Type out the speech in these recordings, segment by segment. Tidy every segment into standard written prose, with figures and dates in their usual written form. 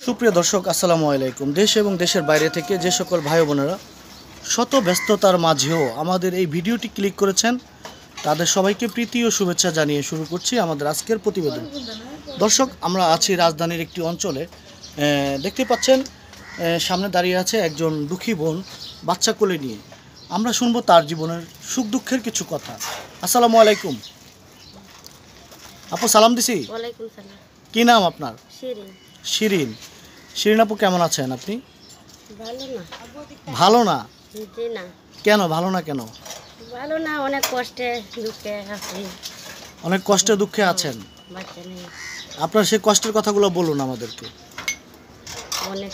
সুপ্রিয় দর্শক আসসালামু আলাইকুম। দেশ এবং দেশের বাইরে থেকে যে সকল ভাই বোনেরা শত ব্যস্ততার মাঝেও আমাদের এই ভিডিওটি ক্লিক করেছেন তাদের সবাইকে প্রীতি ও শুভেচ্ছা জানিয়ে শুরু করছি আমাদের আজকের প্রতিবেদন। দর্শক, আমরা আছি রাজধানীর একটি অঞ্চলে। দেখতে পাচ্ছেন সামনে দাঁড়িয়ে আছে একজন দুঃখী বোন বাচ্চা কোলে নিয়ে। আমরা শুনবো তার জীবনের সুখ দুঃখের কিছু কথা। আসসালামু আলাইকুম আপু, সালাম দিছি। ওয়ালাইকুম সালাম। কি নাম আপনার? শিরিন। শিরিন। শিরিন আপু, কেমন আছেন আপনি? ভালো না। ভালো না? জি না। কেন ভালো না কেন? ভালো না, অনেক কষ্টে দুঃখে আছি। অনেক কষ্টে দুঃখে আছেন? বাচ্চা নেই। আপনার সেই কষ্টের কথাগুলো বলুন আমাদেরকে। অনেক,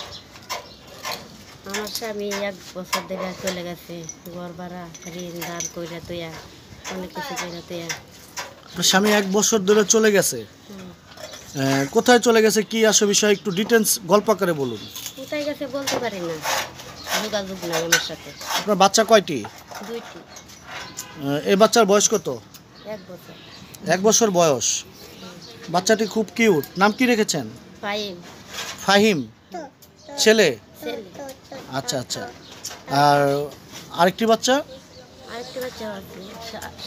আমার স্বামী 1 বছর ধরে চলে গেছে। ঘর ভাড়া ঋণ ধার কইরা তুইয়া অনেক কিছু কইরা তুইয়া। আপনার স্বামী 1 বছর ধরে চলে গেছে? কোথায় চলে গেছে, কি আসে বিষয়ে একটু ডিটেলস গল্প করে বলুন। কোথায় গেছে বলতে পারি না, যোগাযোগ নাই আমার সাথে। আপনার বাচ্চা কয়টি? 2টি। এই বাচ্চার বয়স কত? 1 বছর। 1 বছর বয়স। বাচ্চাটি খুব কিউট। নাম কি রেখেছেন? ফাইম। ফাহিম। ছেলে? ছেলে। আচ্ছা আচ্ছা। আর আরেকটি বাচ্চা? আরেকটি বাচ্চা আছে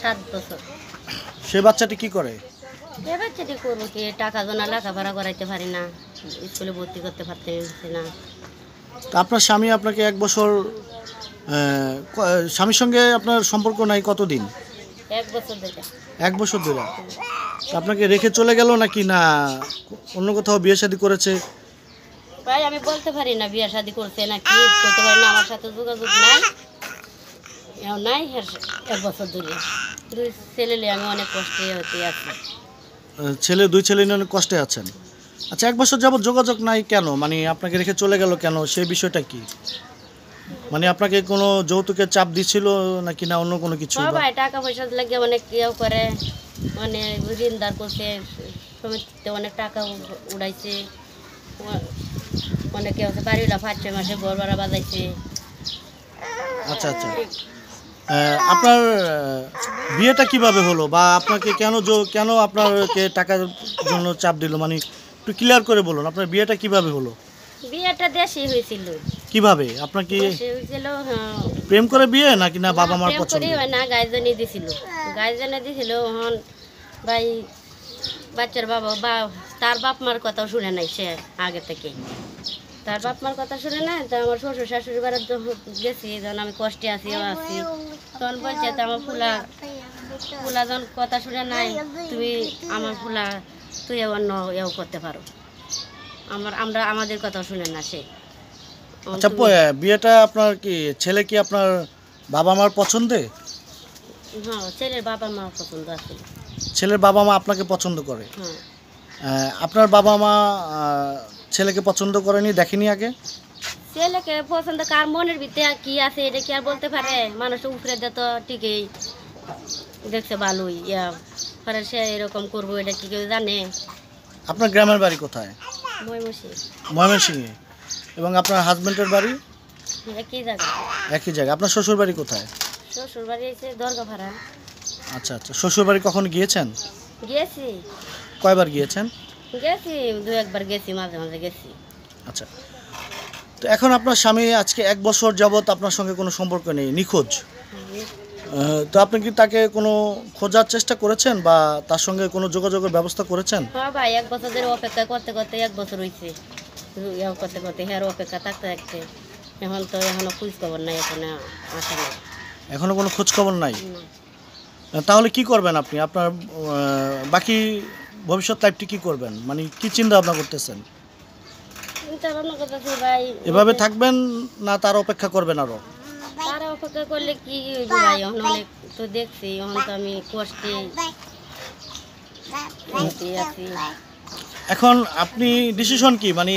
7 বছর। সে বাচ্চাটি কি করে? এ বাচ্চাটি করবো কি, টাকা জোনা লেখাপড়া করাইতে পারি না, স্কুলে ভর্তি করতে পারতেছি না। তা আপনার স্বামী আপনাকে 1 বছর, স্বামীর সঙ্গে আপনার সম্পর্ক নাই কতদিন? 1 বছর ধরে। 1 বছর ধরে। তা আপনাকে রেখে চলে গেল নাকি না অন্য কোথাও বিয়ে শাদী করেছে? ভাই আমি বলতে পারি না বিয়ে শাদী করছে না কি করতে পারি না, আমার সাথে যোগাযোগ নাই। এও নাই 1 বছর ধরে। 2 ছেলে নিয়ে আমি অনেক কষ্টে হতে আছি। ছেলে 2 ছেলে নিয়ে অনেক কষ্টে আছেন। আচ্ছা, 1 বছর যাবত যোগাযোগ নাই কেন? মানে আপনাকে রেখে চলে গেল কেন, সেই বিষয়টা কি? মানে আপনাকে কোনো যৌতুকের চাপ দিছিল নাকি না অন্য কোনো কিছু? ভাই টাকা পয়সা লাগে অনেক ইয়েও করে, মানে ঋণদার করছে, সমিতিতে অনেক টাকা উড়াইছে। অনেকে হচ্ছে বাড়িটা 5-6 মাসে ঘর ভাড়া বাজাইছে। আচ্ছা আচ্ছা। আপনার বিয়েটা কিভাবে হলো, বা আপনাকে কেন আপনাকে টাকার জন্য চাপ দিল, মানে একটু ক্লিয়ার করে বলুন। আপনার বিয়েটা কিভাবে হলো? বিয়েটা দেশে হয়েছিল। কিভাবে? আপনার কি দেশে হয়েছিল? প্রেম করে বিয়ে নাকি না বাবা মার প্রেম পছন্দ? করি হয় না, গাইজনে দিছিল। গাইজনে দিছিল। হন ভাই বাচ্চার বাবা তার বাপ মার কথাও শুনে নাই সে আগে থেকে। তার বাপ মার কথা শুনে না, তো আমার শ্বশুর শাশুড়ি বাড়ি গেছি, যখন আমি কষ্টে আছি তখন বলছে তো আমার ফুলা যখন কথা শুনে নাই, তুমি আমার ফুলা তুই অন্য এও করতে পারো। আমরা আমাদের কথাও শুনে না সে। আচ্ছা, বিয়েটা আপনার কি ছেলে কি আপনার বাবা মার পছন্দে? হ্যাঁ, ছেলের বাবা মা পছন্দ আছে। ছেলের বাবা মা আপনাকে পছন্দ করে? হ্যাঁ। আপনার বাবা মা ছেলেকে পছন্দ করেনি, দেখেনি আগে? ছেলেকে পছন্দ কার মনের ভিতরে কি আছে এটা কি আর বলতে পারে? মানুষ উপরে দিয়ে তো ঠিকই দেখছে ভালোই, পরে সে এরকম করবো এটা কি কেউ জানে? আপনার গ্রামের বাড়ি কোথায়? ময়মনসিংহে। এবং আপনার হাজবেন্ডের বাড়ি? একই জায়গা। একই জায়গায়। আপনার শ্বশুর বাড়ি কোথায়? শ্বশুর বাড়ি এসে দরগাপাড়া। আচ্ছা আচ্ছা। শ্বশুর বাড়ি কখনো গিয়েছেন? গেছি। কয়বার গিয়েছেন? গেছি 2-1 বার গেছি, মাঝে মাঝে গেছি। আচ্ছা, তো এখন আপনার স্বামী আজকে 1 বছর যাবত আপনার সঙ্গে কোনো সম্পর্ক নেই, নিখোঁজ। তো আপনি কি তাকে কোনো খোঁজার চেষ্টা করেছেন বা তার সঙ্গে কোনো যোগাযোগের ব্যবস্থা করেছেন? হ্যাঁ ভাই, 1 বছর ধরে অপেক্ষা করতে করতে 1 বছর হয়েছে। করতে করতে হ্যাঁ অপেক্ষা থাকতে থাকতে এখন তো এখনো খোঁজ খবর নাই, এখানে আসা নেই। এখনো কোনো খোঁজ খবর নাই? তাহলে কি করবেন আপনি? আপনার বাকি ভবিষ্যৎ লাইফটি কি করবেন, মানে কি চিন্তা ভাবনা করতেছেন? চিন্তা ভাবনা করতেছি ভাই, এভাবে থাকবেন না তার অপেক্ষা করবেন আরো? তারা অপেক্ষা করলে কি হইব ভাই? এখন অনেক তো দেখছি, এখন তো আমি কষ্টে আছি। এখন আপনি ডিসিশন কি, মানে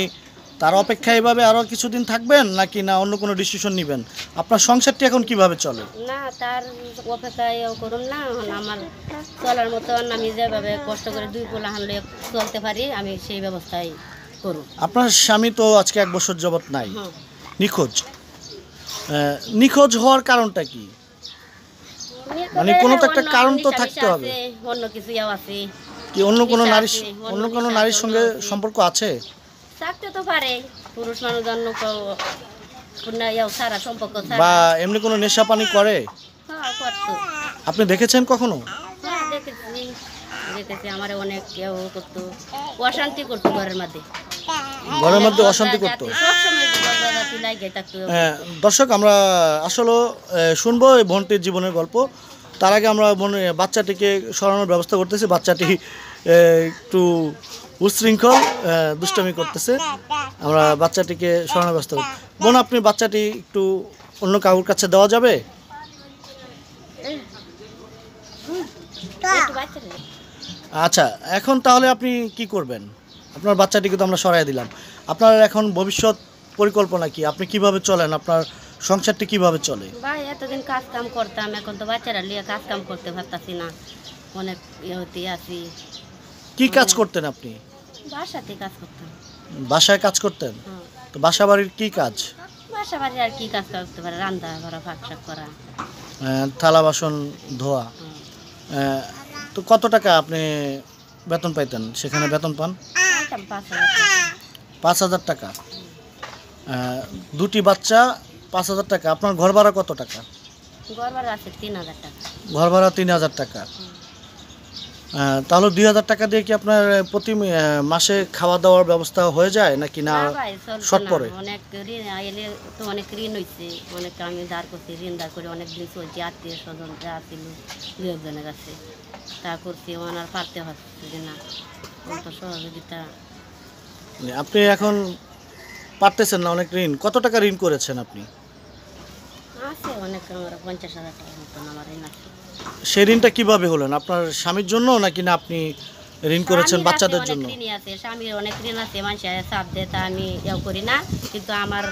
তার অপেক্ষা এভাবে আরো কিছুদিন থাকবেন নাকি না অন্য কোনো ডিসিশন নেবেন? আপনার সংসারটি এখন কিভাবে চলে? না, তার অপেক্ষায় করুন না। এখন আমার চলার মতন আমি যেভাবে কষ্ট করে 2 পোলা হানলে চলতে পারি, আমি সেই ব্যবস্থাই করুন। আপনার স্বামী তো আজকে 1 বছর যাবত নাই, নিখোঁজ। নিখোঁজ হওয়ার কারণটা কি? মানে কোনো তো একটা কারণ তো থাকতে হবে। অন্য কিছু আছে কি অন্য কোনো নারীর সঙ্গে সম্পর্ক আছে? থাকতে তো পারে পুরুষ মানুষ জন্য সারা সম্পর্ক বা এমনি কোনো নেশা পানি করে হ্যাঁ করতো। আপনি দেখেছেন কখনো? হ্যাঁ দেখেছি আমার অনেক কেউ করতো, অশান্তি করতো ঘরের মধ্যে। ঘরের মধ্যে অশান্তি করতো। সবসময় ঝগড়াঝাটি লাগে থাকতো। দর্শক আমরা আসলে শুনবো এই বোনটির জীবনের গল্প। তার আগে আমরা বাচ্চাটিকে সরানোর ব্যবস্থা করতেছি। বাচ্চাটি একটু উচ্ছৃঙ্খল দুষ্টামি করতেছে, আমরা বাচ্চাটিকে সরানোর ব্যবস্থা করি। বোন, আপনি বাচ্চাটি একটু অন্য কাউর কাছে দেওয়া যাবে? আচ্ছা, এখন তাহলে আপনি কি করবেন? আপনার বাচ্চাটিকে তো আমরা সরাই দিলাম, আপনার এখন ভবিষ্যৎ পরিকল্পনা কি? আপনি কিভাবে চলেন? আপনার সংসারটি কিভাবে চলে? ভাই এতদিন কাজ কাম করতাম, এখন তো বাচ্চারা নিয়ে কাজ কাম করতে পারতাছি না, অনেক হতে আছি। কি কাজ করতেন আপনি? বাসাতে কাজ করতাম। বাসায় কাজ করতেন? হ্যাঁ, তো বাসা বাড়ির কি কাজ? বাসা বাড়ি আর কি কাজ করতে পারে, রান্না করা, ভাত শাক করা। থালা বাসন ধোয়া। হ্যাঁ। তো কত টাকা আপনি বেতন পাইতেন? সেখানে বেতন পান? পাইতাম 5,000 টাকা। 5,000 টাকা। দুটি বাচ্চা, 5,000 টাকা। আপনার ঘর ভাড়া কত টাকা? ঘর ভাড়া আছে 3,000 টাকা। ঘর ভাড়া 3,000 টাকা। তাহলে 2,000 টাকা দিয়ে কি আপনার প্রতি মাসে খাওয়া দাওয়ার ব্যবস্থা হয়ে যায় নাকি না ভাই চলতো শর্ট না, পড়ে? অনেক ঋণ আইলে তো অনেক ঋণ হয়েছে, অনেক আমি ধার করছি, ঋণ ধার করে অনেক দিন চলছে। আত্মীয় স্বজন যা ছিল দুজনের কাছে তা করছি, ওনার পারতে হচ্ছে না, অত সহযোগিতা। আপনি এখন পারতেছেন না, অনেক ঋণ। কত টাকা ঋণ করেছেন আপনি? আছে অনেক, আমার 50,000 টাকার মতন আমার ঋণ আছে। সেই ঋণটা কিভাবে হলেন? আপনার স্বামীর জন্য নাকি না আপনি ঋণ করেছেন স্বামীর বাচ্চাদের আছে, জন্য? অনেক ঋণই আছে, স্বামীর অনেক ঋণ আছে, মানুষের চাপ দেয় তা আমি করি না, কিন্তু আমার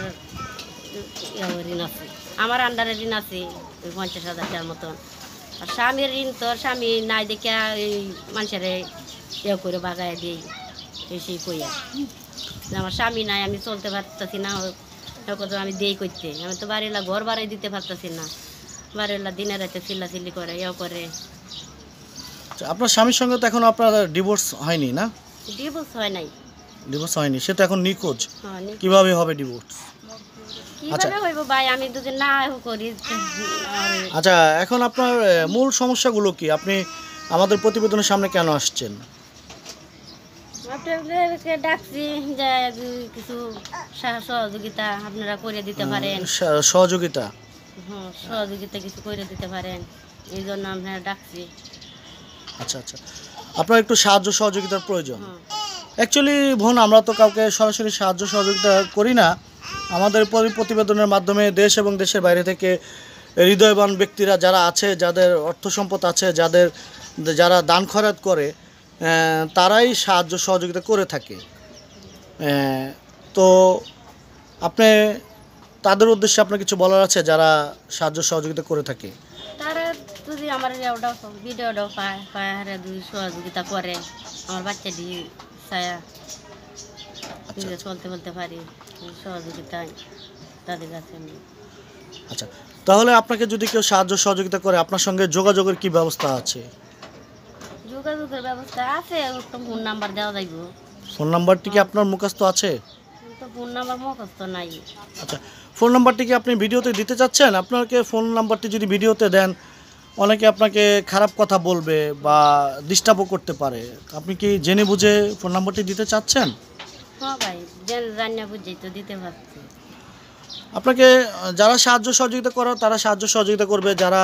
ঋণ আছে, আমার আন্ডারে ঋণ আছে 50,000 টাকার মতন। আর স্বামীর ঋণ তো স্বামী নাই দেখে এই মানুষের করে বাগায় দিই, সেই কইয়া যে আমার স্বামী নাই, আমি চলতে পারতেছি না, কত আমি দেই করতে, আমি তো বাড়িলা ঘর বাড়াই দিতে পারতেছি না, বাড়িলা দিনে রাতে চিল্লাচিল্লি করে করে। আপনার স্বামীর সঙ্গে তো এখন আপনার ডিভোর্স হয়নি না? ডিভোর্স হয় নাই। ডিভোর্স হয়নি, সে তো এখন নিখোঁজ। হ্যাঁ, কিভাবে হবে ডিভোর্স? কিভাবে হইব ভাই, আমি দুদিন না করি। আচ্ছা, এখন আপনার মূল সমস্যাগুলো কি? আপনি আমাদের প্রতিবেদনের সামনে কেন আসছেন? আপনাদেরকে ডাকছি যে কিছু সহযোগিতা আপনারা করে দিতে পারেন। সহযোগিতা? হ্যাঁ, সহযোগিতা কিছু করে দিতে পারেন, এই জন্য আপনারা ডাকছি। আচ্ছা আচ্ছা, আপনার একটু সাহায্য সহযোগিতার প্রয়োজন। হ্যাঁ, অ্যাকচুয়ালি বোন, আমরা তো কাউকে সরাসরি সাহায্য সহযোগিতা করি না। আমাদের প্রতিবেদনের মাধ্যমে দেশ এবং দেশের বাইরে থেকে হৃদয়বান ব্যক্তিরা যারা আছে, যাদের অর্থ সম্পদ আছে, যারা দান খয়রাত করে, তারাই সাহায্য সহযোগিতা করে থাকে। তো আপনি তাদের উদ্দেশ্যে আপনার কিছু বলার আছে যারা সাহায্য সহযোগিতা করে থাকে? তারা যদি আমার ভিডিওটাও পায় হারে যদি সহযোগিতা করে, আমার বাচ্চাটি ছায়া নিজে চলতে বলতে পারি, সহযোগিতায় তাদের কাছে আমি। আচ্ছা, তাহলে আপনাকে যদি কেউ সাহায্য সহযোগিতা করে, আপনার সঙ্গে যোগাযোগের কি ব্যবস্থা আছে? যোগাযোগের ব্যবস্থা আছে, একটা ফোন নাম্বার দেওয়া যাইব। ফোন নাম্বারটি কি আপনার মুখস্থ আছে? তো ফোন নাম্বার মুখস্থ নাই। আচ্ছা, ফোন নাম্বারটি কি আপনি ভিডিওতে দিতে চাচ্ছেন? আপনাকে ফোন নাম্বারটি যদি ভিডিওতে দেন, অনেকে আপনাকে খারাপ কথা বলবে বা ডিস্টার্বও করতে পারে। আপনি কি জেনে বুঝে ফোন নাম্বারটি দিতে চাচ্ছেন? হ্যাঁ ভাই, জানিয়া বুঝেই তো দিতে পারছি। আপনাকে যারা সাহায্য সহযোগিতা করার তারা সাহায্য সহযোগিতা করবে, যারা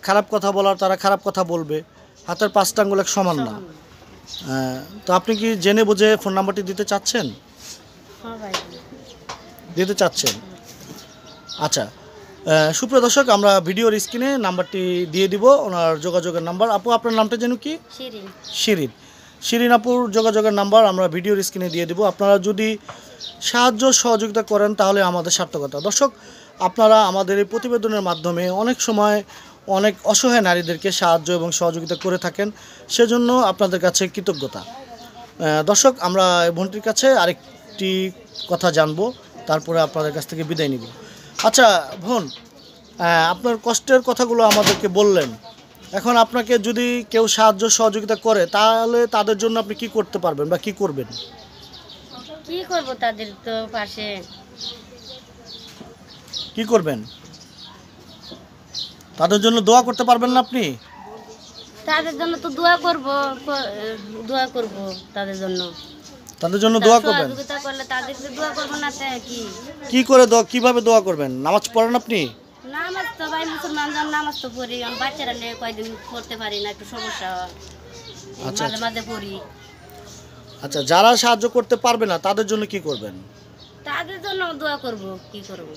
খারাপ কথা বলার তারা খারাপ কথা বলবে। হাতের 5টা আঙ্গুল এক সমান না। তো আপনি কি জেনে বুঝে ফোন নাম্বারটি দিতে চাচ্ছেন? হ্যাঁ ভাই, দিতে চাচ্ছেন। আচ্ছা, সুপ্রিয় দর্শক, আমরা ভিডিওর স্ক্রিনে নাম্বারটি দিয়ে দিব, ওনার যোগাযোগের নাম্বার। আপু, আপনার নামটা যেন কি? শিরিন। শিরিন। শিরিন আপুর যোগাযোগের নাম্বার আমরা ভিডিওর স্ক্রিনে দিয়ে দিব। আপনারা যদি সাহায্য সহযোগিতা করেন তাহলে আমাদের সার্থকতা। দর্শক, আপনারা আমাদের এই প্রতিবেদনের মাধ্যমে অনেক সময় অনেক অসহায় নারীদেরকে সাহায্য এবং সহযোগিতা করে থাকেন, সেজন্য আপনাদের কাছে কৃতজ্ঞতা। দর্শক, আমরা বোনটির কাছে আরেকটি কথা জানবো, তারপরে আপনাদের কাছ থেকে বিদায় নিব। আচ্ছা বোন, আপনার কষ্টের কথাগুলো আমাদেরকে বললেন। এখন আপনাকে যদি কেউ সাহায্য সহযোগিতা করে তাহলে তাদের জন্য আপনি কি করতে পারবেন বা কি করবেন? কি করব তাদের তো পাশে কি করবেন? তাদের জন্য দোয়া করতে পারবেন না আপনি? তাদের জন্য তো দোয়া করব তাদের জন্য। তাদের জন্য দোয়া করবেন? সহযোগিতা করলে তাদেরকে দোয়া করবো না তে কি? কি করে দোয়া, কিভাবে দোয়া করবেন? নামাজ পড়েন আপনি? নামাজ তো ভাই মুসলমান জন নামাজ তো পড়ি, আমি বাচ্চারা নিয়ে কয়দিন পড়তে পারি না, একটু সমস্যা হয়। আচ্ছা, মাঝে মাঝে পড়ি। আচ্ছা, যারা সাহায্য করতে পারবে না তাদের জন্য কি করবেন? তাদের জন্য দোয়া করব, কি করব।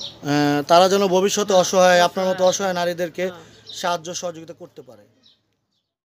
তারা যেন ভবিষ্যতে অসহায়, আপনার মতো অসহায় নারীদেরকে সাহায্য সহযোগিতা করতে পারে।